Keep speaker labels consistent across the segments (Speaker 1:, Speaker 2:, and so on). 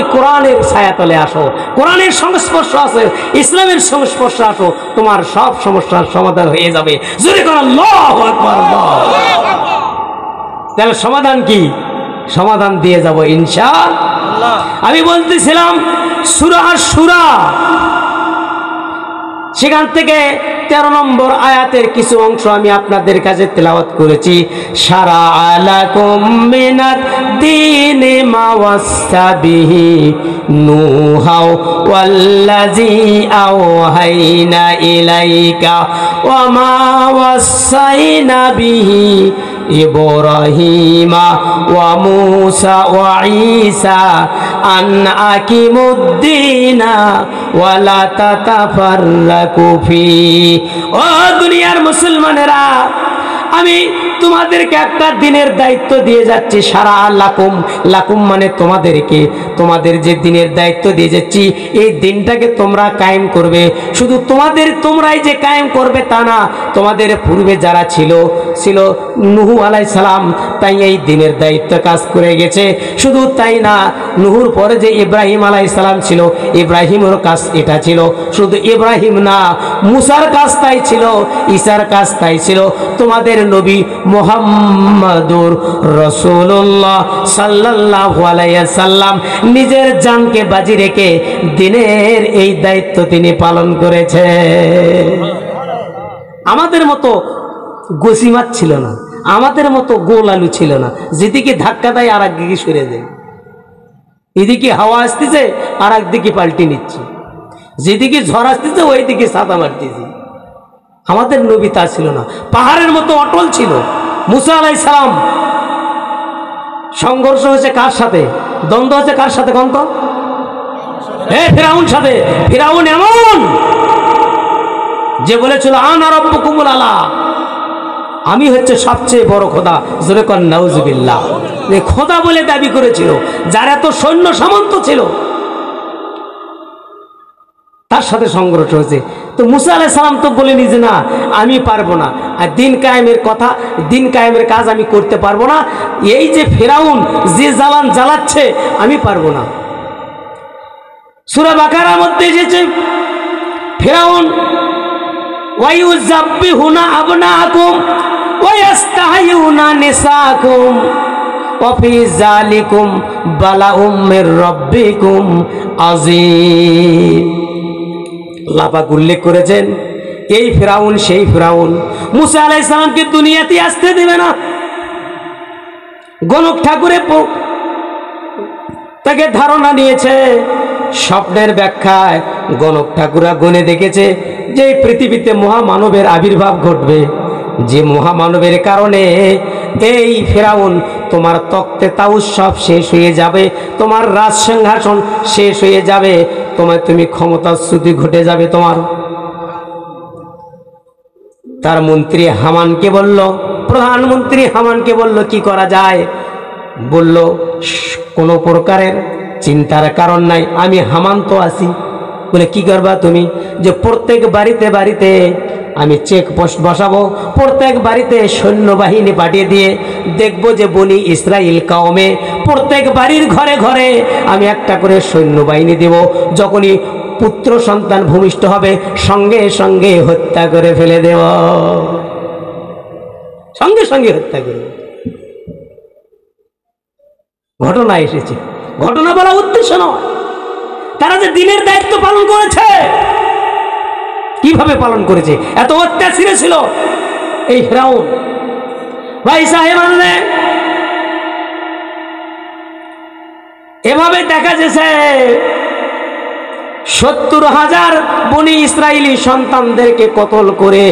Speaker 1: তুমি কোরআনের ছায়াতলে আসো, কোরআনের সংস্পর্শ আছে, ইসলামের সংস্পর্শে আসো, তোমার সব সমস্যার সমাধান হয়ে যাবে। জোরে করে আল্লাহু আকবার। তাহলে সমাধান কি? সমাধান দিয়ে যাব ইনশাআল্লাহ। আমি বলতেছিলাম সূরা আশ-শূরা, সেখান থেকে 13 নম্বর আয়াতের কিছু অংশ আমি আপনাদের কাছে তেলাওয়াত করেছি। শারা'a লাকুম মিনাদ দীনি মা ওয়াসসা বিহি নূহা ওয়াল্লাযী আওহাইনা ইলাইকা ওয়া মা ওয়াসাইনা বিহি ইব্রাহিমা ওয়া মূসা ওয়া ঈসা আন আকিমুদ্দীনা ওয়া লা তাতাফাররাকু ফি। ও দুনিয়ার মুসলমানেরা, আমি তোমাদেরকে একটা দিনের দায়িত্ব দিয়ে যাচ্ছি। সারা লাকুম, লাকুম মানে তোমাদেরকে, তোমাদের যে দিনের দায়িত্ব দিয়ে যাচ্ছি, এই দিনটাকে তোমরা কায়েম করবে। শুধু তোমরাই যে কায়েম করবে তা না, তোমাদের পূর্বে যারা ছিল নূহ আলাইহিস সালাম, তাই এই দিনের দায়িত্ব কাজ করে গেছে। শুধু তাই না, নূহুর পরে যে ইব্রাহিম আলাইহিস সালাম ছিল, ইব্রাহিমের কাজ এটা ছিল। শুধু ইব্রাহিম না, মুসার কাজ তাই ছিল, ঈসার কাজ তাই ছিল। তোমাদের নবী মুহাম্মাদুর রাসূলুল্লাহ সাল্লাল্লাহু আলাইহি সাল্লাম নিজের জানকে বাজি রেখে দিনের এই দায়িত্ব তিনি পালন করেছে। আমাদের মতো গসিমাত ছিল না, আমাদের মতো গোল আলু ছিল না, যেদিকে ধাক্কা দেয় আর একদিকে সরে যায়। এদিকে হাওয়া আসতেছে আর একদিকে পাল্টে নিচ্ছে, যেদিকে ঝড় আসতেছে ওই দিকে ছাতা মারতেছে। আমাদের নবী তা ছিল না, পাহাড়ের মতো অটল ছিল। মুসা আলাইহিস সালাম সংঘর্ষ হয়েছে কার সাথে? দ্বন্দ্ব হয়েছে কার সাথে? কোন তো ফিরাউন সাথে। ফিরাউন এমন যে বলেছিল আনা রাব্বুকুমুল আলা, আমি হচ্ছে সবচেয়ে বড় খোদা। জোরে কর নাউজুবিল্লাহ। খোদা বলে দাবি করেছিল, যার এত সৈন্য সামন্ত ছিল, তার সাথে সংঘর্ষ হয়েছে। তো মুসা আলাইহিস সালাম তো বলেনি যে না আমি পারবো না, আর দিন কায়েমের কথা, দিন কায়েমের কাজ আমি করতে পারবো না। এই যে ফিরাউন যে জ্বালান জ্বালাচ্ছে আমি পারবো না। সূরা বাকারার মধ্যে এসেছে ফিরাউন ওয়ায়ুযাব্বিহুনা আবনাআকুম ওয়া ইস্তাহয়ুনা নিসাআকুম ওয়া ফি যালিকুম বালাউম মির রাব্বিকুম আযীম। আল্লাহ পাক উল্লেখ করেছেন এই ফিরাউন সেই ফিরাউন মুসা আলাইহিস সালামকে দুনিয়াতে আসতে দেবে না। গণক ঠাকুরে তাকে ধারণা নিয়েছে, স্বপ্নের ব্যাখ্যায় গণক ঠাকুরা গনে দেখেছে যে পৃথিবীতে মহামানবের আবির্ভাব ঘটবে, যে মহামানবের কারণে এই ফিরাউন তোমার তক্তে তাউস সব শেষ হয়ে যাবে, তোমার রাজ সিংহাসন শেষ হয়ে যাবে, তুমি ক্ষমতাচ্যুতি ঘটে যাবে তোমার। তার মন্ত্রী হামানকে বলল, প্রধানমন্ত্রী হামানকে বলল কি করা যায়? বলল কোনো প্রকারের চিন্তার কারণ নাই, আমি হামান তো আছি। বলে কি করবা তুমি? যে প্রত্যেক বাড়িতে বাড়িতে আমি চেকপোস্ট বসাবো, প্রত্যেক বাড়িতে সৈন্যবাহিনী পাঠিয়ে দিয়ে দেখবো যে বনি ইসরাইল কওমে প্রত্যেক বাড়ির ঘরে ঘরে আমি একটা করে সৈন্যবাহিনী দেব। যখনই পুত্র সন্তান ভূমিষ্ঠ হবে সঙ্গে সঙ্গে হত্যা করে ফেলে দেব, সঙ্গে সঙ্গে হত্যা করে। ঘটনা এসেছে, ঘটনা বলা উদ্দেশ্য নয়। তারা যে দিনের দায়িত্ব পালন করেছে, কিভাবে পালন করেছে, এত অত্যাচারী ছিল এই ফিরাউন। ভাই সাহেব, এভাবে দেখা যাচ্ছে 70,000 বনি ইসরায়েলি সন্তানদেরকে কতল করে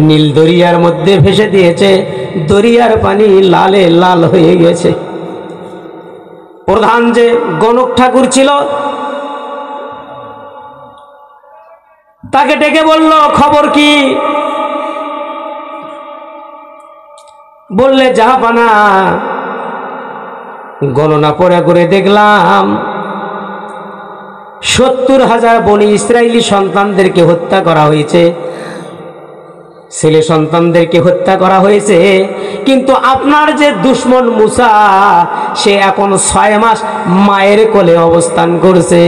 Speaker 1: নীল দরিয়ার মধ্যে ভেসে দিয়েছে। দরিয়ার পানি লালে লাল হয়ে গেছে। প্রধান যে গণক ঠাকুর ছিল তাকে ডেকে বলল খবর কি? বললে জাহাপানা গণনা করে দেখলাম 70,000 বনি ইসরায়েলি সন্তানদেরকে হত্যা করা হয়েছে। ছেলে সন্তানদেরকে হত্যা করা হয়েছে, কিন্তু আপনার যে দুশমন মুসা সে এখন 6 মাস মায়ের কোলে অবস্থান করছে।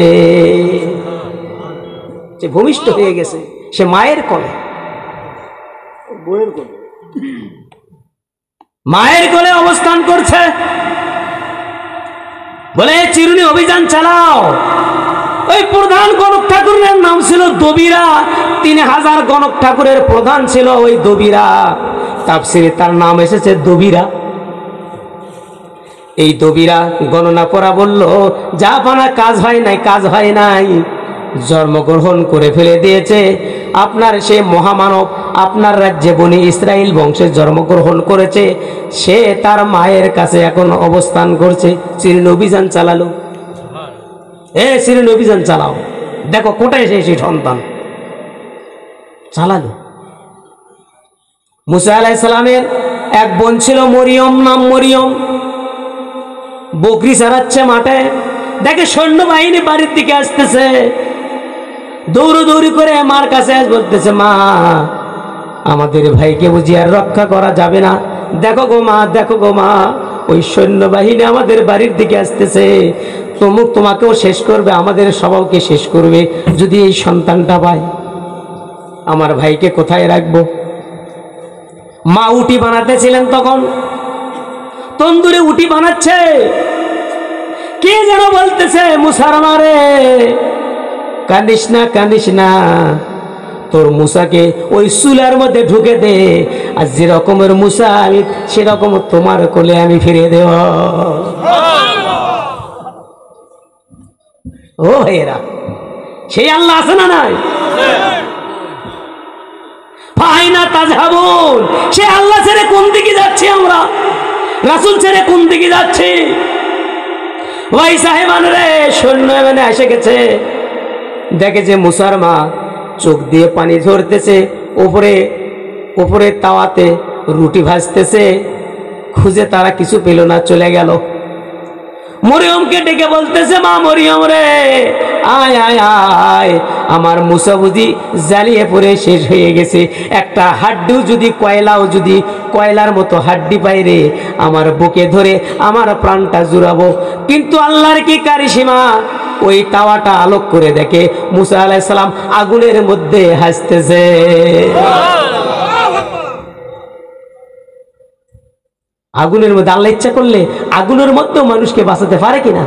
Speaker 1: সে ভূমিষ্ঠ হয়ে গেছে, সে মায়ের কোলে, মায়ের কোলে অবস্থান করছে। বলে চিরুনি অভিযান চালাও। ওই প্রধান গণক ঠাকুরের নাম ছিল দবিরা, 3000 গণক ঠাকুরের প্রধান ছিল ওই দবিরা। তাফসিরে তার নাম এসেছে দবিরা। এই দবিরা গণনা করা বলল যা পানা কাজ হয় নাই, কাজ হয় নাই, জন্মগ্রহণ করে ফেলে দিয়েছে। আপনার সে মহামানব আপনার রাজ্যে বনি ইসরাইল বংশে জন্মগ্রহণ করেছে, সে তার মায়ের কাছে এখন অবস্থান করছে। চিরুনি অভিযান চালালো। চিরুনি অভিযান চালাও, দেখো কোথায় সেই সন্তান। চালালো। মুসা আলাইহিস সালামের এক বোন ছিল মরিয়ম, নাম মরিয়ম। বকরি চড়াচ্ছে মাঠে, দেখে সৈন্যবাহিনী বাড়ির দিকে আসতেছে। দৌড়ি করে মার কাছে বলতেছে, মা আমাদের ভাইকে বুঝি আর রক্ষা করা যাবে না, দেখো গো মা, দেখো গো মা, ওই সৈন্যবাহিনী আমাদের বাড়ির দিকে আসতেছে, তোমাকেও শেষ করবে, আমাদের সবাইকে শেষ করবে। যদি এই সন্তানটা পাই, আমার ভাইকে কোথায় রাখবো? মা উটি বানাতেছিলেন তখন, তন্দুরে উটি বানাচ্ছে। কে যেন বলতেছে, মুসার মারে কাঁদিস না, কাঁদিস না, তোর মুসাকে ওই চুলার মধ্যে ঢুকে দে, আর যে রকমের মুসা আমি সেরকম তোমার কোলে আমি ফিরে দেব। ও এরা সেই আল্লাহ আছে না নাই? ফাইনা তাজহাবুন, সে আল্লাহ ছেড়ে কোন দিকে যাচ্ছি আমরা? রাসূল ছেড়ে কোন দিকে যাচ্ছি? ওই সাহেবান রে, সৈন্য এখানে এসে গেছে। দেখে যে মুসার মা চোখ দিয়ে পানি ঝরতেছে, উপরে তাওয়াতে রুটি ভাজতেছে। খুঁজে তারা কিছু পেল না, চলে গেল। মরিয়মকে ডেকে বলতেছে, মা মরিয়ম রে, আয় আয় আয়, আমার মুসা বুঝি জ্বালিয়ে পড়ে শেষ হয়ে গেছে। একটা হাড্ডিও যদি কয়লার মতো হাড্ডি পাই রে, আমার বুকে ধরে আমার প্রাণটা জুড়াবো। কিন্তু আল্লাহর কি কারিশমা, ওই তাওয়াটা আলোক করে দেখে মুসা আলাইহিস সালাম আগুনের মধ্যে হাসতেছে। আগুনের মধ্যে আল্লাহ ইচ্ছা করলে আগুনের মধ্যেও মানুষকে বাঁচাতে পারে কিনা?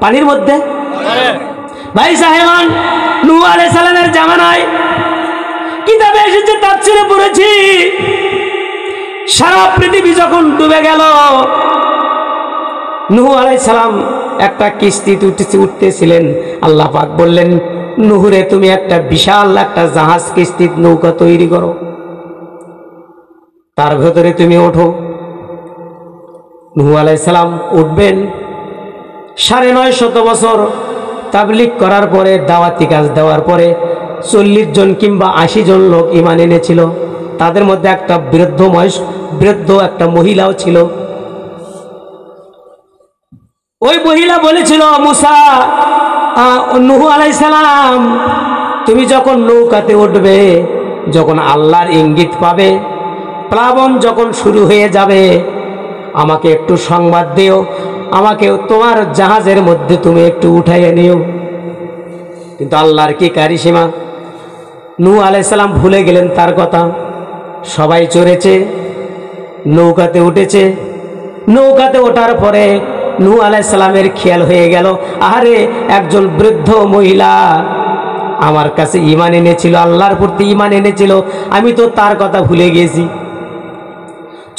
Speaker 1: পানির মধ্যে। ভাই সাহেবান, নূহ আলাইহিস সালামের জামানায় কিতাবে এসেছে, তাফসীরে পড়েছি, সারা পৃথিবী যখন ডুবে গেল, নূহ আলাইহিস সালাম একটা কিস্তিতে উঠতেছিলেন। আল্লাহ পাক বললেন, নূহ রে, তুমি একটা বিশাল একটা জাহাজ কিস্তির নৌকা তৈরি করো, তার ভেতরে তুমি ওঠো। নূহ আলাইহিস সালাম উঠবেন। 950 বছর তাবলীগ করার পরে, দাওয়াতি কাজ দেওয়ার পরে 40 জন কিংবা 80 জন লোক ঈমান এনেছিল। তাদের মধ্যে একটা বৃদ্ধ একটা মহিলাও ছিল। ওই মহিলা বলেছিল, মুসা, নূহ আলাইহিস সালাম, তুমি যখন নৌকাতে উঠবে, যখন আল্লাহর ইঙ্গিত পাবে, প্লাবন যখন শুরু হয়ে যাবে, আমাকে একটু সংবাদ দিও, আমাকে তোমার জাহাজের মধ্যে তুমি একটু উঠাইয়ে নিও। কিন্তু আল্লাহর কি কারিশমা, নূহ আলাইহিস সালাম ভুলে গেলেন তার কথা। সবাই চড়েছে, নৌকাতে উঠেছে। নৌকাতে ওঠার পরে নূহ আলাইহিস সালামের খেয়াল হয়ে গেল, আরে একজন বৃদ্ধ মহিলা আমার কাছে ঈমান এনেছিল, আল্লাহর প্রতি ঈমান এনেছিল, আমি তো তার কথা ভুলে গেছি।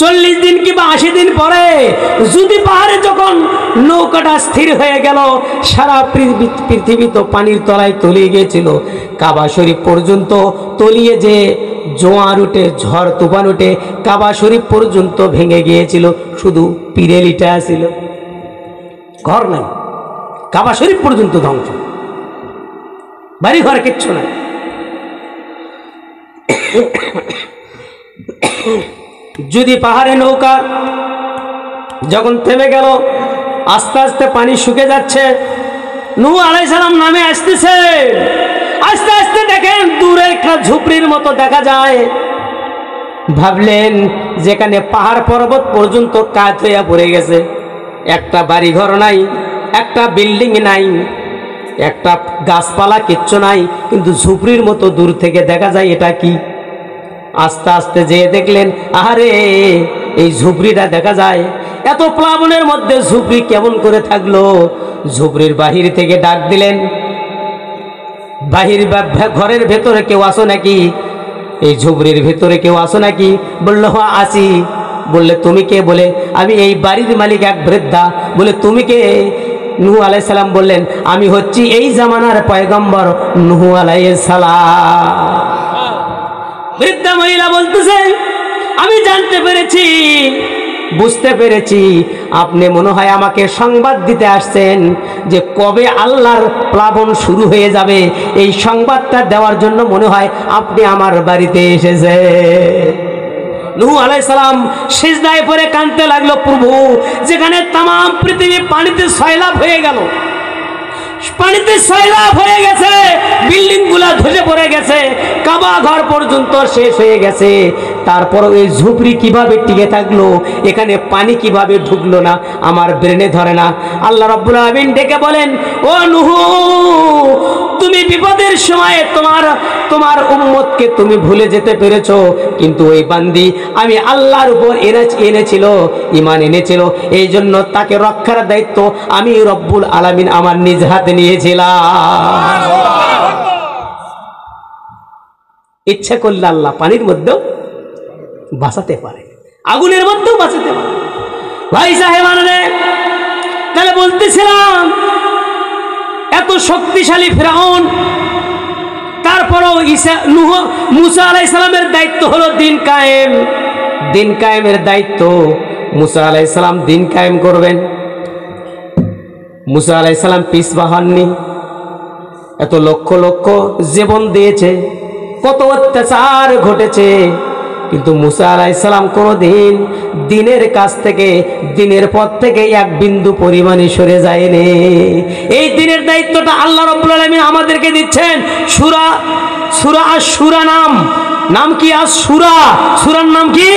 Speaker 1: 40 দিন কিংবা 80 দিন পরে যদি পাহাড়ে যখন নৌকাটা স্থির হয়ে গেল, সারা পৃথিবী তো পানির তলায় তলিয়ে গিয়েছিল। কাবা শরীফ পর্যন্ত তলিয়ে, যে জোয়ার উঠে, ঝড় তুফান উঠে কাবা শরীফ পর্যন্ত ভেঙে গিয়েছিল, শুধু পিরেলিটা ছিল, ঘর নাই। কাবা শরীফ পর্যন্ত ধ্বংস, বাড়ি ঘর কিচ্ছু নাই। যদি পাহাড়ে নৌকা যখন থেমে গেল, আস্তে আস্তে পানি শুকে যাচ্ছে, নূহ আলাইহিস সালাম নামে আসতেছে, আস্তে আস্তে দেখেন দূরে একটা ঝুপড়ির মতো দেখা যায়। ভাবলেন যেখানে পাহাড় পর্বত পর্যন্ত কাজ হইয়া পড়ে গেছে, একটা বাড়ি ঘর নাই, একটা বিল্ডিং নাই, একটা গাছপালা কিচ্ছু নাই, কিন্তু ঝুপড়ির মতো দূর থেকে দেখা যায় এটা কি। আস্তে আস্তে যেয়ে দেখলেন আরে এই ঝুপড়িটা দেখা যায়। এত প্লাবনের মধ্যে ঝুপড়ি কেমন করে থাকলো? ঝুপড়ির বাহির থেকে ডাক দিলেন, বাহির ঘরের ভেতরে কেউ আসো নাকি? এই ঝুপড়ির ভেতরে কেউ আসো নাকি? বললো হ্যাঁ আসি। বললে তুমি কে? বলে আমি এই বাড়ির মালিক এক বৃদ্ধা। বলে তুমি কে? নূহ আলাইহিস সালাম বললেন আমি হচ্ছি এই জামানার পয়গম্বর নূহ আলাইহিস সালাম। বৃদ্ধা মহিলা বলতেছে আমি জানতে পেরেছি, বুঝতে পেরেছি, আপনি মনে হয় আমাকে সংবাদ দিতে আসছেন যে কবে আল্লাহর প্লাবন শুরু হয়ে যাবে। এই সংবাদটা দেওয়ার জন্য মনে হয় আপনি আমার বাড়িতে এসেছেন। নূহ আলাইহিস সালাম সিজদায় পড়ে কাঁদতে লাগলো, প্রভু যেখানে তাম পৃথিবী পানিতে সয়লাব হয়ে গেল, পানিতে সয়লাব হয়ে গেছে, বিল্ডিং গুলা ধসে পড়ে গেছে, কাবা ঘর পর্যন্ত শেষ হয়ে গেছে, তারপর এই ঝুপড়ি কিভাবে টিকে থাকলো, এখানে পানি কিভাবে ঢুকলো না, আমার ব্রেনে ধরে না। আল্লাহ রাব্বুল আলামিন ডেকে বলেন ও নূহ তুমি বিপদের সময়ে তোমার উম্মতকে তুমি ভুলে যেতে পেরেছো, কিন্তু ওই বান্দি আমি আল্লাহর উপর এনেছিল, ঈমান এনেছিল, এই জন্য তাকে রক্ষার দায়িত্ব আমি রব্বুল আলামিন আমার নিজ হাতে নিয়েছিলাম। ইচ্ছা করলে আল্লাহ পানির মধ্যেও বাঁচাতে পারে, আগুনের মধ্যেও বাঁচাতে পারে। ভাই সাহেবানে তাহলে বলতেছিলাম এত শক্তিশালী ফিরআউন, তারপরও মুসা আলাইহিস সালামের দায়িত্ব হলো দিন কায়েম। দিন কায়েমের দায়িত্ব মুসা আলাইহিস সালাম দিন কায়েম করবেন। মুসা আলাইহিস সালাম পিছপা হননি, এত লক্ষ লক্ষ জীবন দিয়েছে, কত অত্যাচার ঘটেছে, কিন্তু মুসা আলাইহিস সালাম কোনোদিন দিনের কাছ থেকে, দিনের পথ থেকে এক বিন্দু পরিমাণে সরে যায়নি। এই দিনের দায়িত্বটা আল্লাহ রাব্বুল আলামিন আমাদেরকে দিচ্ছেন। সূরা আশ-শূরা নাম কি? আশ-শূরা। সূরার নাম কি?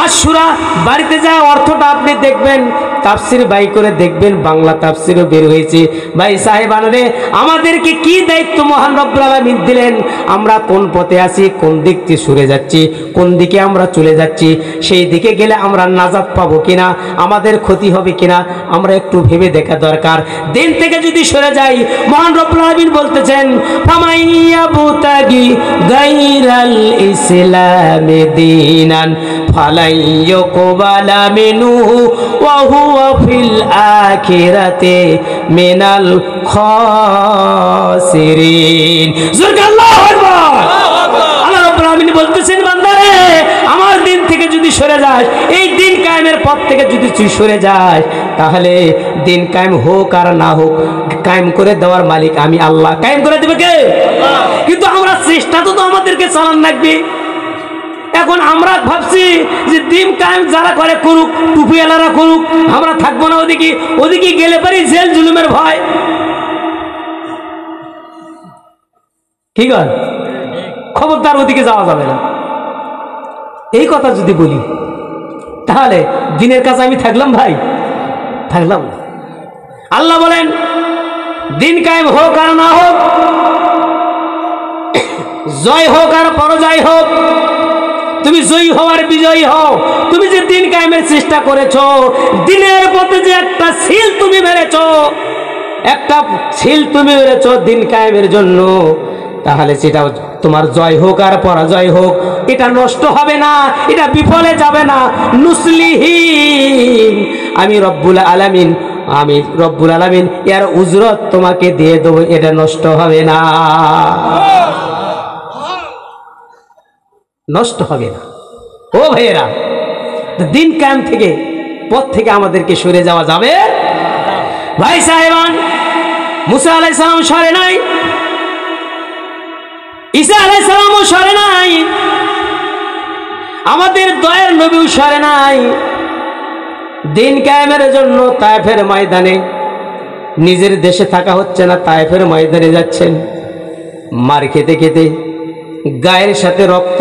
Speaker 1: আশ-শূরা। বাড়িতে যায় অর্থটা আপনি দেখবেন, তাফসীর বাই করে দেখবেন, বাংলা তাফসীরও বের হয়েছে। ভাই সাহেবানরে আমাদেরকে কি দায়িত্ব মহান রব্বুল আলামিন দিলেন, আমরা কোন পথে আছি, কোন দিক থেকে সরে যাচ্ছি, কোন দিকে আমরা চলে যাচ্ছি, সেই দিকে গেলে আমরা নাজাত পাবো কিনা, আমাদের ক্ষতি হবে কিনা, আমরা একটু ভেবে দেখা দরকার। দিন থেকে যদি সরে যাই, মহান রব্বুল আলামিন বলতেছেন ফামাইয়াবতাগি গায়রাল ইসলামি দীনান ফালাই ইউকবালা মিনহু ওয়া হুয়া ফিল আখিরাতি মিনাল খাসিরিন। আল্লাহু আকবার। আল্লাহ রাব্বুল আলামিন বলতেছেন বান্দারে আমার দিন থেকে যদি সরে যাস, এই দিন কায়েমের পথ থেকে যদি তুই সরে যাস, তাহলে দিন কায়েম হোক আর না হোক, কায়েম করে দেওয়ার মালিক আমি আল্লাহ। কায়েম করে দেবে কে? আল্লাহ। কিন্তু আমরা চেষ্টা তো আমাদেরকে চালান লাগবে। এখন আমরা ভাবছি যে দিন কায়েম যারা করে করুক, টুপিওয়ালারা করুক, আমরা থাকবো না ওদিকে। ওদিকে গেলে পারি জেল জুলুমের ভয়। কি কর, খবরদার ওদিকে যাওয়া যাবে না। এই কথা যদি বলি তাহলে দিনের কাছে আমি থাকলাম ভাই? থাকলাম না। আল্লাহ বলেন দিন কায়েম হোক আর না হোক, জয় হোক আর পরাজয় হোক, তুমি জয়ী হওয়ার বিজয়ী হও। তুমি যে দিন কায়েমের চেষ্টা করেছো, দিনের পথে যে একটা সিল তুমি মেরেছো, একটা সিল তুমি মেরেছো দিন কায়েমের জন্য, তাহলে সেটা তোমার জয় হোক আর পরাজয় হোক, এটা নষ্ট হবে না, এটা বিফলে যাবে না। নুসলিহিম, আমি রব্বুল আলামিন এর উজরত তোমাকে দিয়ে দেবো, এটা নষ্ট হবে না, নষ্ট হবে না। ও ভাইয়েরা, দিন কায়েম থেকে, পথ থেকে আমাদেরকে সরে যাওয়া যাবে? ভাই সাহেবান, মুসা আলাইহিস সালাম সরে নাই, ঈসা আলাইহিস সালামও সরে নাই, আমাদের দয়ার নবীও সরে নাই। দিন কায়েমের জন্য তায়েফের ময়দানে, নিজের দেশে থাকা হচ্ছে না, তায়েফের ময়দানে যাচ্ছেন। মার খেতে খেতে গায়ের সাথে রক্ত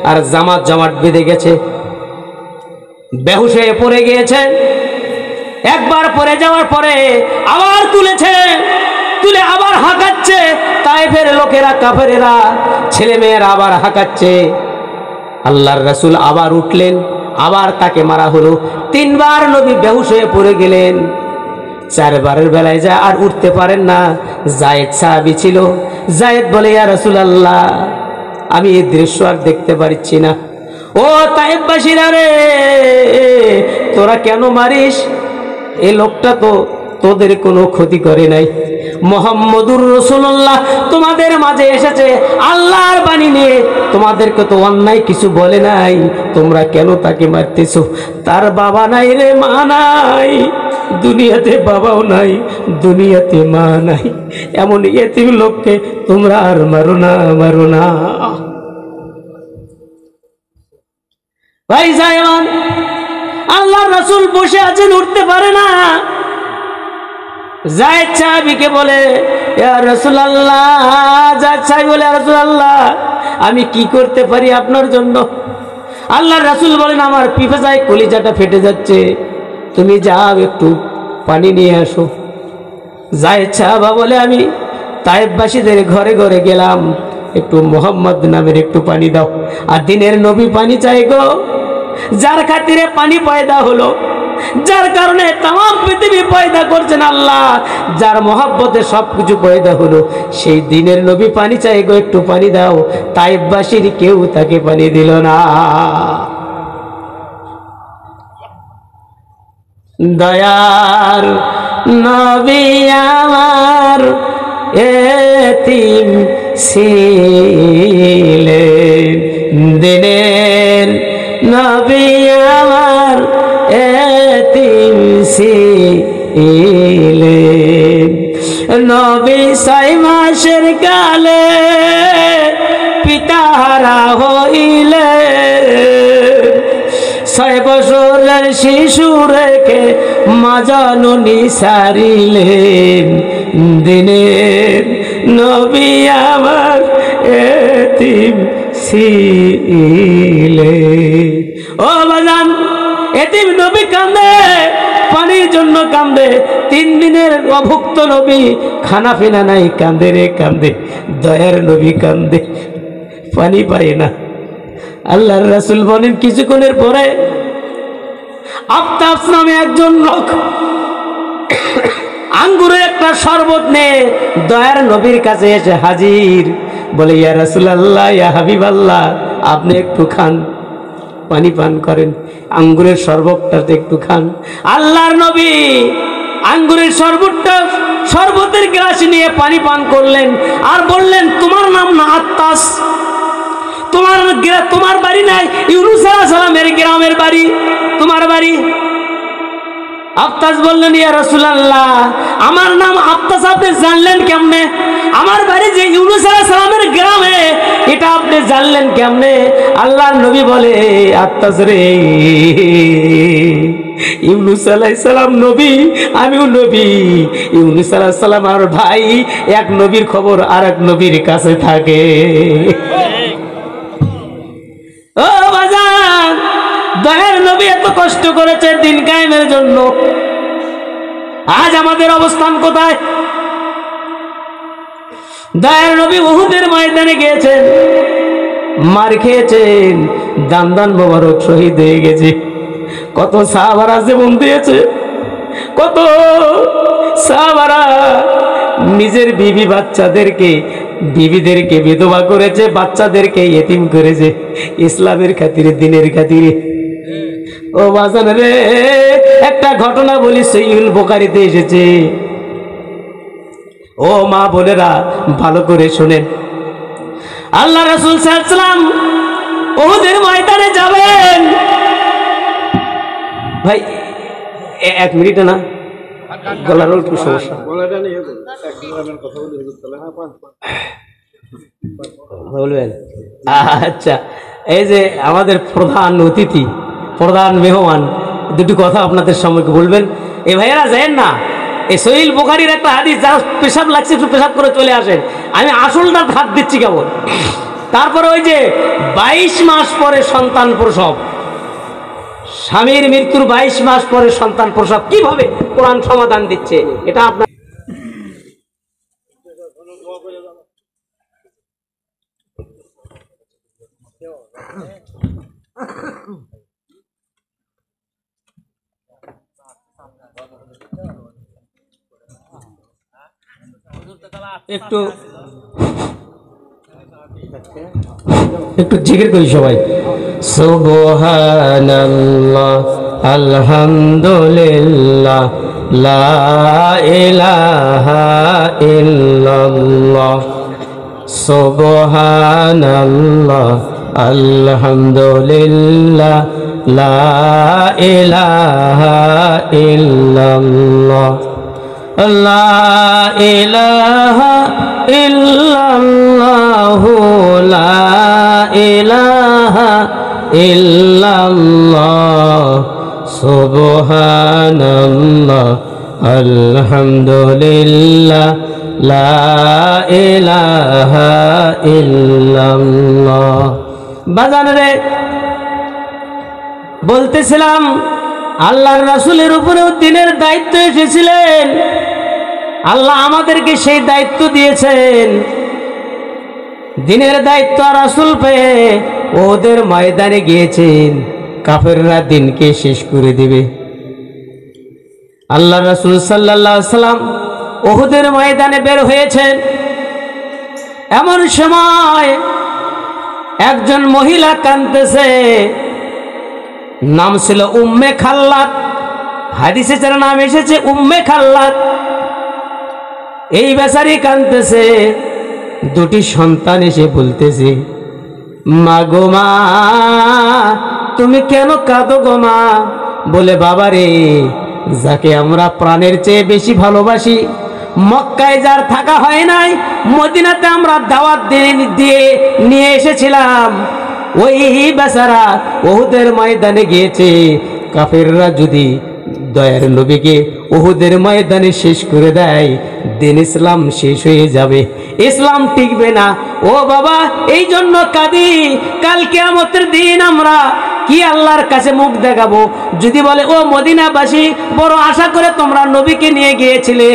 Speaker 1: আর জামাত জামাট বেঁধে গেছে, বেহুশ হয়ে পড়ে গিয়েছেন। একবার পড়ে যাওয়ার পরে আবার তুলেছে, তুলে আবার হাঁকাচ্ছে। তায়েফের লোকেরা, কাফেরেরা, ছেলে মেয়েরা আবার হাঁকাচ্ছে। আল্লাহর রাসূল আবার উঠলেন, আবার তাকে মারা হলো। 3 বার নবী বেহুশ হয়ে পড়ে গেলেন। 4 বারের বেলায় যা আর উঠতে পারেন না। যায়েদ সাহাবী ছিল। যায়েদ বলে, ইয়া রাসূলুল্লাহ, আমি এই দৃশ্য আর দেখতে পারছি না। ও তায়েফবাসীরা রে, তোরা কেন মারিস? এই লোকটা তো তোদের কোনো ক্ষতি করে নাই। মুহাম্মদুর রাসূলুল্লাহ তোমাদের মাঝে এসেছে আল্লাহর বাণী নিয়ে, তোমাদেরকে তো অন্যায় কিছু বলে নাই, তোমরা কেন তাকে মারতেছো? তার বাবা নাই রে, মা নাই, দুনিয়াতে বাবাও নাই, দুনিয়াতে মা নাই, এমন এতিম লোককে তোমরা আর মারো না, মারো না। ভাই জায়মান, আল্লাহর রাসূল বসে আছেন, উঠতে পারে না। যায়েদ সাহাবীকে বলে, ইয়া রাসূলুল্লাহ, যায়েদ সাহাবী বলে, ইয়া রাসূলুল্লাহ, আমি কি করতে পারি আপনার জন্য? আল্লাহর রাসূল বলেন, আমার পিপাসায় কলিজাটা ফেটে যাচ্ছে, তুমি যাও একটু পানি নিয়ে আসো। যায়েদ সাহাবা বলে, আমি তায়েফবাসীদের ঘরে ঘরে গেলাম, একটু মোহাম্মদ নামের একটু পানি দাও। আর দিনের নবী পানি চাই গো, যার খাতিরে পানি পয়দা হলো, যার কারণে তাম পৃথিবী পয়দা করছেন আল্লাহ, যার মহব্বতে সবকিছু পয়দা হলো, সেই দিনের নবী পানি চাই গো, একটু পানি দাও। তায়েফবাসীর কেউ তাকে পানি দিল না। দয়ার নবী আমার এতিম ছিলেন, দিনের নবী আমার এতিম ছিলেন। নবী 6 মাসের কালে পিতাহারা হইলেন, 6 বছরের শিশু রেখে মা জননী সারিলেন, দিনের নবী আমার এতিম ছিলেন। ও বাজান, এতিম নবী কান্দে, পানির জন্য কান্দে। 3 দিনের অভুক্ত নবী, খানা পিনা নাই, কান্দে রে কান্দে। দয়ার নবী কান্দে, পানি পায় না। আল্লাহর রাসূল বলেন, কিছুক্ষণের পরে আফতাব নামে একজন লোক আঙ্গুরের একটা শরবত নিয়ে দয়ার নবীর কাছে এসে হাজির। বলে, ইয়া রাসূলুল্লাহ, ইয়া হাবিবাল্লাহ, আপনি একটু খান, পানি পান করেন, আঙ্গুরের শরবতটা একটু খান। আল্লাহর নবী আঙ্গুরের শরবতের গ্লাস নিয়ে পানি পান করলেন, আর বললেন, তোমার নাম না আত্তাস? তোমার বাড়ি নাই ইউনূস আলাইহিস সালামের গ্রামের বাড়ি, তোমার বাড়ি? আফতাস বললেন, ইয়া রাসূলুল্লাহ, আমার নাম আফতাস আপনি জানলেন কেমনে? আমার বাড়ি যে ইউনূস আলাইহিস সালামের গ্রামে, এটা আপনি জানলেন কেমনে? আল্লাহর নবী বলে, আফতাস রে, ইউনূস আলাইহিস সালাম নবী, আমিও নবী। ইউনূস আলাইহিস সালাম আর ভাই, এক নবীর খবর আর এক নবীর কাছে থাকে। ও বাজান, দয়ার নবী এত কষ্ট করেছে দিন কায়েমের জন্য, আজ আমাদের অবস্থান কোথায়? দয়ার নবী উহুদের ময়দানে গিয়েছেন, মার খেয়েছেন, দান দান মোবারক শহীদ হয়ে গেছে। কত সাহাবারা জীবন দিয়েছে, কত সাহাবারা নিজের বিবিদেরকে বিধবা করেছে, বাচ্চাদেরকে ইতিম করেছে, ইসলামের খাতিরে, দিনের খাতিরে। ও বাজান রে, একটা ঘটনা বলি, সহিহুল বুখারীতে এসেছে। ও মা বোনেরা, ভালো করে শোনেন। আল্লাহ রাসূল সাল্লাল্লাহু আলাইহি ওয়াসাল্লাম উহুদের ময়দানে যাবেন। ভাই 1 মিনিট না, গলার একটু সমস্যা, বলবেন? আচ্ছা, এই যে আমাদের প্রধান অতিথি, প্রধান মেহমান, দুটি কথা আপনাদের সামনে বলবেন। এ ভাইয়েরা, যায়েন না, এই সহিহ বুখারীর একটা হাদিস, যারা পেশাব লাগছে একটু পেশাব করে চলে আসেন, আমি আসলটা হাত দিচ্ছি কেবল। তারপরে ওই যে 22 মাস পরে সন্তান প্রসব, স্বামীর মৃত্যুর 22 মাস পরে সন্তান প্রসব কিভাবে কোরআন সমাধান দিচ্ছে, এটা আপনার একটু জিকির করি সবাই। সুবহানাল্লাহ আলহামদুলিল্লাহ লা ইলাহা ইল্লাল্লাহ, সুবহানাল্লাহ আলহামদুলিল্লাহ লা ইলাহা ইল্লাল্লাহ, লা ইলাহা ইল্লাল্লাহু লা ইলাহা ইল্লাল্লাহ, সুবহানাল্লাহ আলহামদুলিল্লাহ লা ইলাহা ইল্লাল্লাহ। বাজান রে, বলতেছিলাম আল্লাহর রাসূলের উপরেও দিনের দায়িত্ব এসেছিলেন, আল্লাহ আমাদেরকে সেই দায়িত্ব দিয়েছেন। দিনের দায়িত্ব রাসূল পেয়ে ওদের ময়দানে গিয়েছেন, কাফেররা দিনকে শেষ করে দিবে। আল্লাহ রাসূল সাল্লাল্লাহু আলাইহি সাল্লাম উহুদের ময়দানে বের হয়েছেন। এমন সময় একজন মহিলা কাঁদতেছে, নাম ছিল উম্মে খাল্লাদ, হাদিসে যার নাম এসেছে উম্মে খাল্লাদ। এই বেচারি কাঁদতেছে, দুটি সন্তান এসে বলতেছে, মা গো মা, তুমি কেন কাঁদো গো মা? বলে বাবা রে, যাকে আমরা প্রাণের চেয়ে বেশি ভালোবাসি, মক্কায় যার থাকা হয় নাই, মদিনাতে আমরা দাওয়াত দিয়ে নিয়ে এসেছিলাম, ওই বেচারা উহুদের ময়দানে গিয়েছে। কাফেররা যদি দয়ার নবীকে উহুদের ময়দানে শেষ করে দেয়, দিন ইসলাম শেষ হয়ে যাবে, ইসলাম টিকবে না। ও বাবা, এই জন্য কাঁদি। কাল কিয়ামতের দিন আমরা কি আল্লাহর কাছে মুখ দেখাবো? যদি বলে ও মদিনাবাসী, বড় আশা করে তোমরা নবীকে নিয়ে গিয়েছিলে,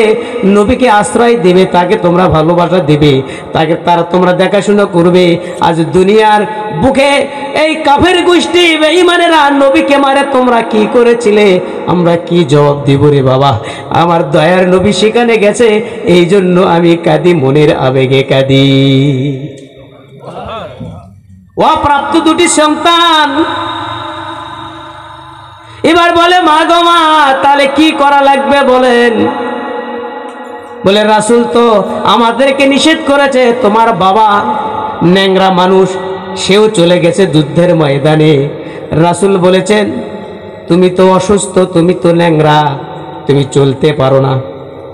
Speaker 1: নবীকে আশ্রয় দেবে, তাকে তোমরা ভালোবাসা দেবে, তাকে তারা তোমরা দেখাশোনা করবে। আজ দুনিয়ার বুকে এই কাফের গোষ্ঠী বেঈমানেরা নবীকে মারে তোমরা কি করেছিলে? আমরা কি জবাব দিব রে বাবা? আমার দয়ার নবী সেখানে গেছে, এই জন্য আমি কাঁদি, মনের আবেগে কাঁদি। অপ্রাপ্ত দুটি সন্তান এবার বলে, মা গো মা, তাহলে কি করা লাগবে বলেন? বলে রাসূল তো আমাদেরকে নিষেধ করেছে, তোমার বাবা ন্যাংরা মানুষ, সেও চলে গেছে যুদ্ধের ময়দানে। রাসূল বলেছেন, তুমি তো অসুস্থ, তুমি তো ন্যাংরা, তুমি চলতে পারো না,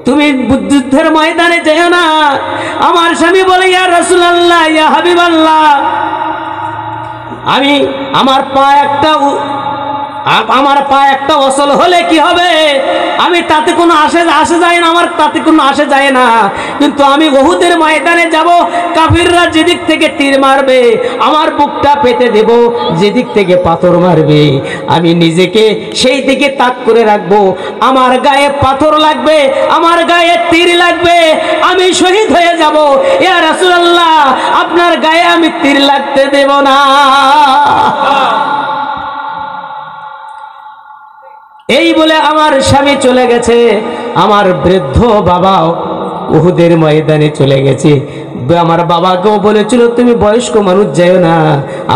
Speaker 1: তুমি যুদ্ধের ময়দানে যেও না। আমার স্বামী বলে, ইয়া রাসূলুল্লাহ, ইয়া হাবিবাল্লাহ, আমি আমার পা একটা অচল হলে কি হবে? আমি তাতে কোনো আসে যায় না, আমার তাতে কোনো আসে যায় না, কিন্তু আমি উহুদের ময়দানে যাব, কাফিররা যেদিক থেকে তীর মারবে আমার বুকটা পেতে দেব, যেদিক থেকে পাথর মারবে আমি নিজেকে সেই দিকে তাক করে রাখবো। আমার গায়ে পাথর লাগবে, আমার গায়ে তীর লাগবে, আমি শহীদ হয়ে যাব। ইয়া রাসূলুল্লাহ, আপনার গায়ে আমি তীর লাগতে দেব না। এই বলে আমার স্বামী চলে গেছে, আমার বৃদ্ধ বাবাও উহুদের ময়দানে চলে গেছে। আমার বাবাকেও বলেছিল তুমি বয়স্ক মানুষ যাও না,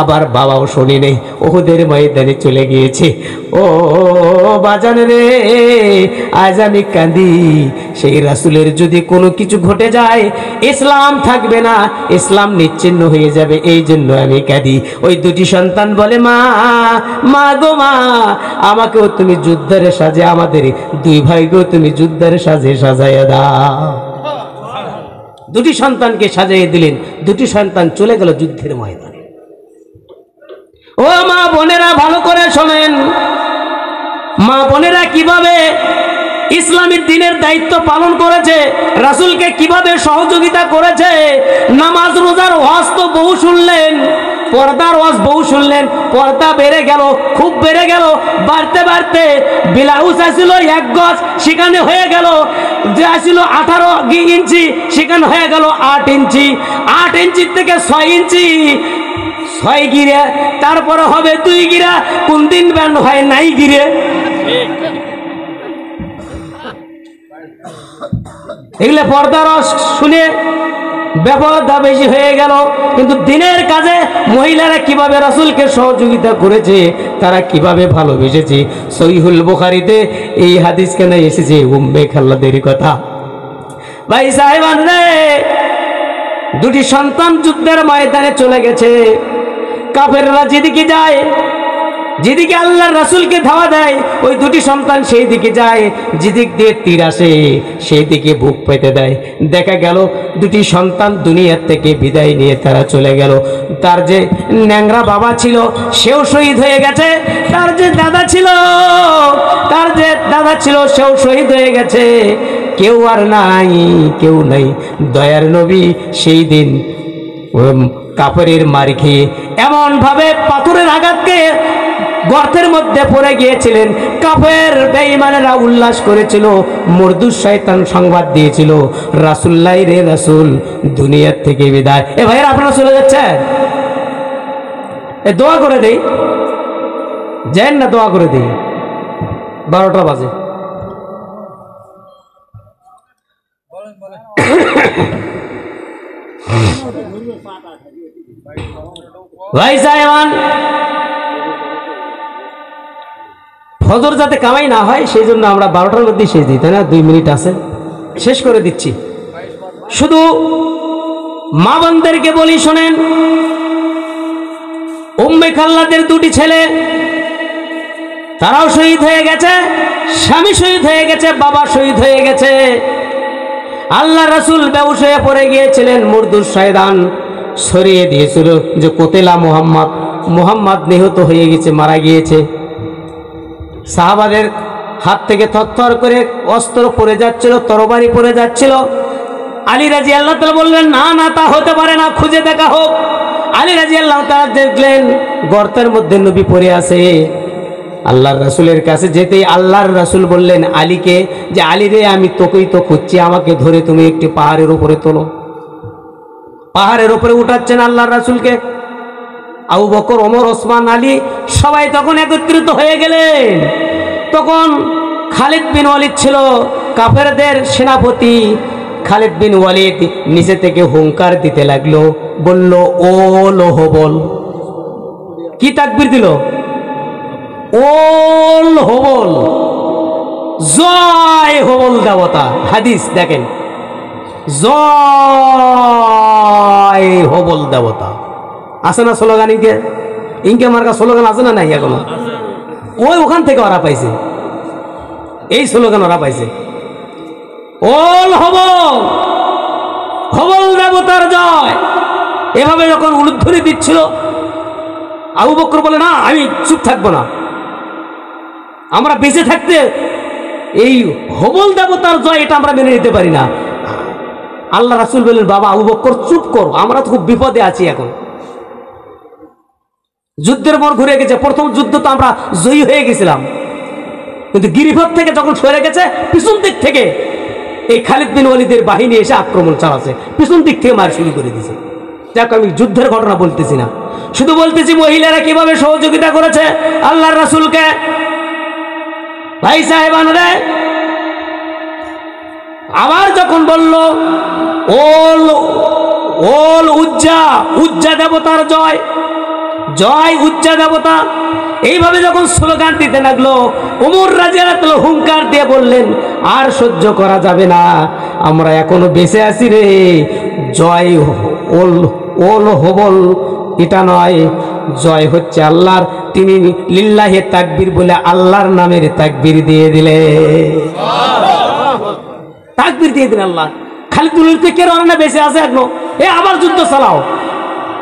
Speaker 1: আবার বাবাও শুনি নেই, উহুদের ময়দানে চলে গিয়েছে। ও বাজান রে, আজ আমি কাঁদি। সেই রাসূলের যদি কোনো কিছু ঘটে যায়, ইসলাম থাকবে না, ইসলাম নিশ্চিহ্ন হয়ে যাবে, এই জন্য আমি কাঁদি। ওই দুটি সন্তান বলে, মা, মা গো মা, আমাকেও তুমি যুদ্ধের সাজে, আমাদের দুই ভাইকেও তুমি যুদ্ধের সাজে সাজাইয়া দাও। দুটি সন্তানকে সাজিয়ে দিলেন, দুটি সন্তান চলে গেল যুদ্ধের ময়দানে। ও মা বোনেরা, ভালো করে শোনেন, মা বোনেরা কিভাবে ইসলামী দ্বীনের দায়িত্ব পালন করেছে, রাসূলকে কিভাবে সহযোগিতা করেছে। নামাজ রোজার ওয়াজ তো বহু শুনলেন, পর্দার ওয়াজ বহু শুনলেন, পর্দা বেড়ে গেল, খুব বেড়ে গেল, বাড়তে বাড়তে ব্লাউজ আসছিল 1 গজ, সেখানে হয়ে গেল যে আসছিল 18 ইঞ্চি, সেখানে হয়ে গেল 8 ইঞ্চি, 8 ইঞ্চির থেকে 6 ইঞ্চি, 6 গিরে, তারপরে হবে 2 গিরা, কোন দিন ব্যান্ড হয় নাই গিরে। এগুলো পর্দার শুনে ব্যাপারটা বেশি হয়ে গেল। কিন্তু দিনের কাজে মহিলারা কিভাবে রাসূলকে সহযোগিতা করেছে, তারা কিভাবে ভালোবেসেছে। সহিহুল বুখারীতে এই হাদিস কেন এসেছে, উম্মে খাল্লাদের কথা। ভাই সাহেবান রে, 2টি সন্তান যুদ্ধের ময়দানে চলে গেছে। কাফেররা যেদিকে যায়, যেদিকে আল্লাহর রাসূলকে ধাওয়া দেয়, ওই 2টি সন্তান সেই দিকে যায়। যেদিক দিয়ে তীর আসে সেই দিকে বুক পেতে দেয়। দেখা গেল 2টি সন্তান দুনিয়ার থেকে বিদায় নিয়ে তারা চলে গেল। তার যে ন্যাংরা বাবা ছিল সেও শহীদ হয়ে গেছে, তার যে দাদা ছিল সেও শহীদ হয়ে গেছে। কেউ আর নাই, কেউ নাই। দয়ার নবী সেই দিন কাফেরের মার খেয়ে এমন ভাবে পাথরের আঘাতকে গর্তের মধ্যে পড়ে গিয়েছিলেন। কাফের বেঈমানেরা উল্লাস করেছিল, মরদুস শয়তান সংবাদ দিয়েছিল, রাসূলুল্লাহ রে রাসূল দুনিয়ার থেকে বিদায়। এ ভাইরা আপনারা চলে যাচ্ছেন, এ দোয়া করে দেই, যান না দোয়া করে দেই, 12টা বাজে। ভাই সাহেবান, ফজর যাতে কামাই না হয় সেই জন্য আমরা 12টার মধ্যে শেষ দিই, তাই না? 2 মিনিট আছে, শেষ করে দিচ্ছি। শুধু মা বোনদেরকে বলি, শোনেন, উম্মে খাল্লাদের 2টি ছেলে, তারাও শহীদ হয়ে গেছে, স্বামী শহীদ হয়ে গেছে, বাবা শহীদ হয়ে গেছে। আল্লাহ রাসূল বেহুশ হয়ে পড়ে গিয়েছিলেন, মরদুস শয়তান ছড়িয়ে দিয়েছিল যে কোতেলা মুহাম্মদ নিহত হয়ে গেছে, মারা গিয়েছে। সাহাবাদের হাত থেকে থরথর করে অস্ত্র পড়ে যাচ্ছিল, তরবারি পড়ে যাচ্ছিল। আলী রাদিয়াল্লাহু তাআলা বললেন, না না, তা হতে পারে না, খুঁজে দেখা হোক। আলী রাদিয়াল্লাহু তাআলা দেখলেন গর্তের মধ্যে নবী পড়ে আছে। আল্লাহর রাসূলের কাছে যেতেই আল্লাহর রাসূল বললেন আলীকে যে, আলী রে, আমি তোকেই তো খুঁজছি, আমাকে ধরে তুমি একটি পাহাড়ের উপরে তোলো। পাহাড়ের উপরে উঠাচ্ছেন আল্লাহর রাসূলকে। আবু বকর, ওমর, ওসমান, আলী সবাই তখন একত্রিত হয়ে গেলেন। তখন খালিদ বিন ওয়ালিদ ছিল কাফেরদের সেনাপতি। খালিদ বিন ওয়ালিদ নিচে থেকে হুঙ্কার দিতে লাগলো, বলল, ওল হবল। কি তাকবীর দিল? ওল হবল, জয় হবল দেবতা। হাদিস দেখেন, জয় হবল দেবতা। আছে না স্লোগান? ইনকে মার্কা স্লোগান আছে না? নাই এখনো? ওখান থেকে ওরা পাইছে, এই স্লোগান ওরা পাইছে। ওল হবল, হবল দেবতার জয়। এভাবে যখন উলুধ্বনি দিচ্ছিল, আবু বকর বলে, না, আমি চুপ থাকবো না, আমরা বেঁচে থাকতে এই হবল দেবতার জয় এটা আমরা মেনে নিতে পারি না। আল্লাহ রাসূল বললেন, বাবা আবু বকর চুপ করো, আমরা তো খুব বিপদে আছি এখন। যুদ্ধের মন ঘুরে গেছে। প্রথম যুদ্ধ তো আমরা জয়ী হয়ে গেছিলাম, কিন্তু গিরিপথ থেকে যখন সরে গেছে, পিছন দিক থেকে এই খালিদ বিন ওয়ালিদের বাহিনী এসে আক্রমণ চালাচ্ছে, পিছন দিক থেকে মার শুরু করে দিয়েছে। যাক, আমি যুদ্ধের ঘটনা বলতেছি না, শুধু বলতেছি মহিলারা কিভাবে সহযোগিতা করেছে আল্লাহর রাসূলকে। ভাই সাহেবান রে, আবার যখন বলল ওল ওল উজ্জা, উজ্জা দেবতার জয়, জয় উজ্জা দেবতা, এইভাবে যখন স্লোগান দিতে লাগলো, ওমর রাদিয়াল্লাহু তাআলা হুঙ্কার দিয়ে বললেন, আর সহ্য করা যাবে না, আমরা এখনো বেঁচে আছি রে। জয় ওল ওল হবল এটা নয়, জয় হচ্ছে আল্লাহর। তিনি লিল্লাহি তাকবীর বলে আল্লাহর নামের তাকবীর দিয়ে দিলে, তাকবীর দিয়ে দিলেন আল্লাহ। খালিদ বিন ওয়ালিদ কে রানা বেঁচে আছে এখনো, আবার যুদ্ধ চালাও।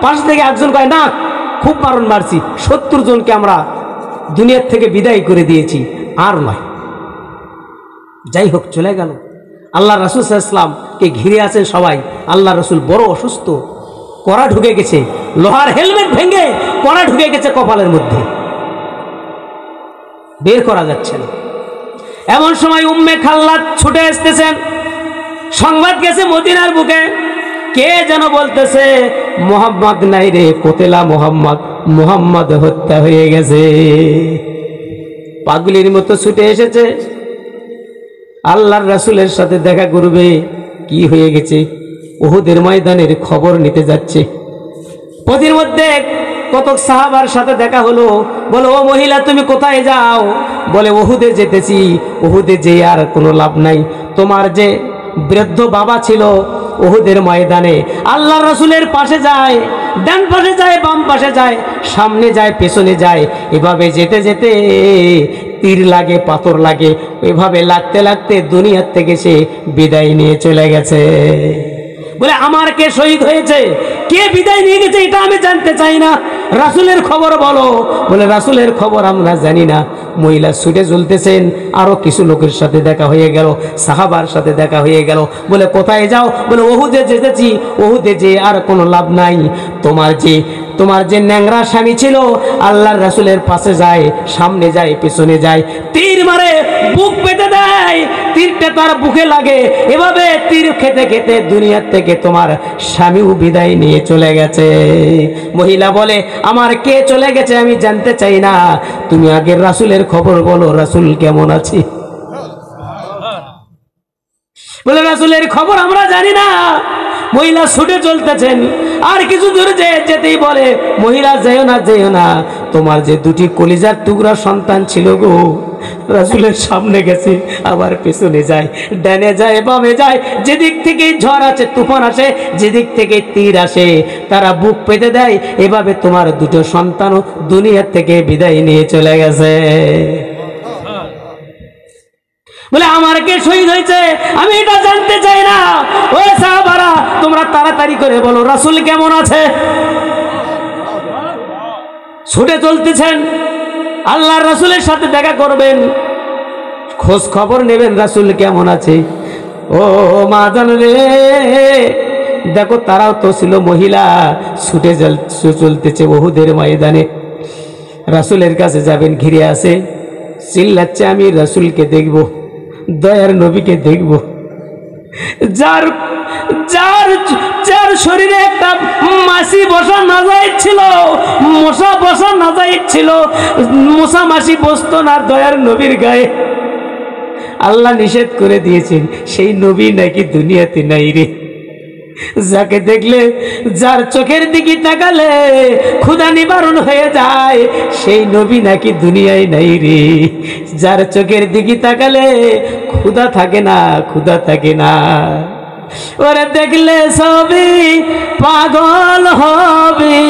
Speaker 1: পাশ থেকে একজন কয়, না, খুব মারছি, 70 জনকে আমরা দুনিয়ার থেকে বিদায় করে দিয়েছি, আর নয়। যাই হোক চলে গেল। আল্লাহ রাসূল সাল্লাল্লাহু আলাইহি ওয়াসাল্লামকে ঘিরে আছেন সবাই। আল্লাহ রাসূল বড় অসুস্থ, কড়া ঢুকে গেছে, লোহার হেলমেট ভেঙে কড়া ঢুকে গেছে কপালের মধ্যে, বের করা যাচ্ছে না। এমন সময় উম্মে খাল্লাদ ছুটে আসতেছেন, সংবাদ গেছে মদিনার বুকে, কে যেন বলতেছে মুহাম্মদ নাই রে, কোতেলা মুহাম্মদ, মুহাম্মদ হত্যা হয়ে গেছে। পাগলির মতো ছুটে এসেছে, আল্লাহর রাসূলের সাথে দেখা করবে। কি হয়ে গেছে? উহুদের ময়দানের খবর নিতে যাচ্ছে। পথের মধ্যে কত সাহাবার সাথে দেখা হলো। বলে, ও মহিলা তুমি কোথায় যাও? বলে, উহুদে যেতেছি। উহুদে যে আর কোনো লাভ নাই, তোমার যে বৃদ্ধ বাবা ছিল উহুদের ময়দানে আল্লাহ রাসূলের পাশে যায়, ডান পাশে যায়, বাম পাশে যায়, সামনে যায়, পেছনে যায়, এভাবে যেতে যেতে তীর লাগে, পাথর লাগে, এভাবে লাগতে লাগতে দুনিয়ার থেকে সে বিদায় নিয়ে চলে গেছে। বলে, আমার কে শহীদ হয়েছে, কে বিদায় নিয়ে গেছে এটা আমি জানতে চাই না, রাসূলের খবর বলো। বলে, রাসূলের খবর আমরা জানি না। মহিলা ছুটে চলতেছেন, আরো কিছু লোকের সাথে দেখা হয়ে গেল, সাহাবার সাথে দেখা হয়ে গেল। বলে, কোথায় যাও? বলে, উহুদে যেতেছি। উহুদে যে আর কোনো লাভ নাই, তোমার যে ন্যাংরা স্বামী ছিল আল্লাহর রাসূলের পাশে যায়, সামনে যায়, পেছনে যায়, তীর মারে, বুক পেতে দেয়, তীরটা তার বুকে লাগে, এভাবে তীর খেতে খেতে দুনিয়ার থেকে তোমার স্বামীও বিদায় নিয়ে চলে গেছে। মহিলা বলে, আমার কে চলে গেছে আমি জানতে চাই না, তুমি আগে রাসূলের খবর বলো, রাসূল কেমন আছে? বলে, রাসূলের খবর আমরা জানি না। মহিলা ছুটে চলতেছেন, আর কিছু দূর যেতেই বলে, মহিলা যেও না, যেও না, তোমার যে দুটি কলিজার টুকরা সন্তান ছিল গো, রাসূলের সামনে গেছে, আবার পেছনে যায়, ডানে যায়, বামে যায়, যেদিক থেকে ঝড় আছে, তুফান আসে, যেদিক থেকে তীর আসে, তারা বুক পেতে দেয়, এভাবে তোমার দুটো সন্তানও দুনিয়ার থেকে বিদায় নিয়ে চলে গেছে। বলে, আমার কে শহীদ হয়েছে আমি এটা জানতে চাই না। ওই সাহাবারা তোমরা তাড়াতাড়ি করে বলো রাসূল কেমন আছে। ছুটে চলতেছেন, আল্লাহর রাসূলের সাথে দেখা করবেন, খোঁজ খবর নেবেন রাসূল কেমন আছে। ও মা জান রে, দেখো তারাও তো ছিল মহিলা, ছুটে চলতেছে উহুদের ময়দানে, রাসূলের কাছে যাবেন, ঘিরে আছে, চিল্লাচ্ছে, আমি রাসূলকে দেখব, দয়ার নবীকে দেখব, যার যার যার শরীরে একটা মাছি বসা নাজায়েজ ছিল, মশা বসা নাজায়েজ ছিল, মশা মাছি বসতো না দয়ার নবীর গায়ে, আল্লাহ নিষেধ করে দিয়েছেন, সেই নবী নাকি দুনিয়াতে নাই রে। যাকে দেখলে, যার চোখের দিকে তাকালে ক্ষুধা নিবারণ হয়ে যায়, সেই নবী নাকি দুনিয়ায় নাই রে। যার চোখের দিকে তাকালে ক্ষুধা থাকে না, ক্ষুধা থাকে না। ওরে দেখলে সবই পাগল হবি,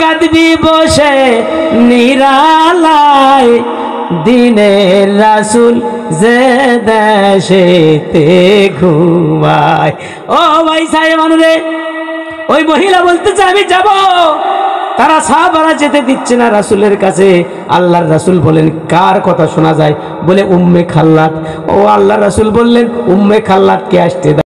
Speaker 1: কাঁদবি বসে নিরালায়, দিনের রাসূল যে দেশেতে ঘুমায়। ও ভাই সাহেব রে, ওই মহিলা বলতেছে আমি যাব, তারা সাহাবারা যেতে দিচ্ছে না রাসূলের কাছে। আল্লাহর রাসূল বলেন, কার কথা শোনা যায়? বলে, উম্মে খাল্লাদ। ও আল্লাহর রাসূল বললেন, উম্মে খাল্লাদকে আসতে